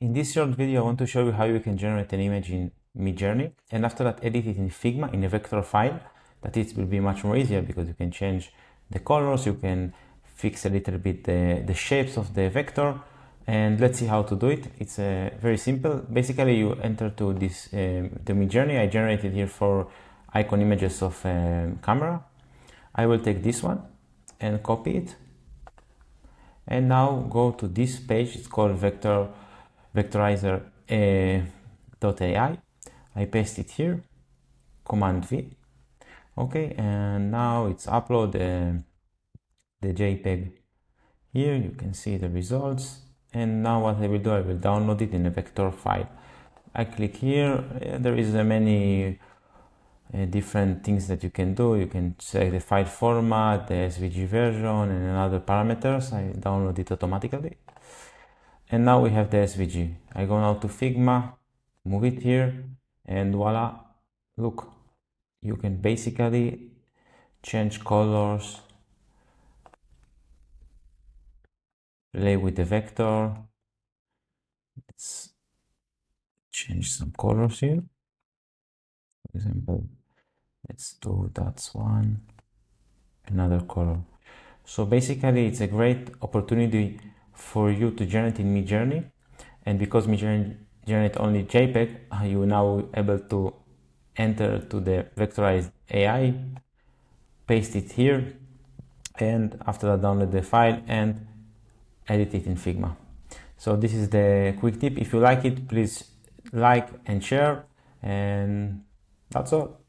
In this short video, I want to show you how you can generate an image in Midjourney, and after that edit it in Figma in a vector file. That it will be much more easier because you can change the colors, you can fix a little bit the shapes of the vector, and let's see how to do it. It's very simple. Basically, you enter to this the Midjourney. I generated here 4 icon images of camera. I will take this one and copy it, and now go to this page. It's called vectorizer.ai. I paste it here, Command V. Okay, and now it's upload the JPEG. Here you can see the results, and now what I will do, I will download it in a vector file. I click here. There is many different things that you can do. You can select the file format, the SVG version, and other parameters. I download it automatically. And now we have the SVG. I go now to Figma, move it here, and voila, look. You can basically change colors, play with the vector. Let's change some colors here. For example, let's do that one, another color. So basically it's a great opportunity for you to generate in Midjourney, and because Midjourney generate only JPEG, you are now able to enter to the vectorized AI, paste it here, and after that download the file and edit it in Figma. So this is the quick tip. If you like it, please like and share, and that's all.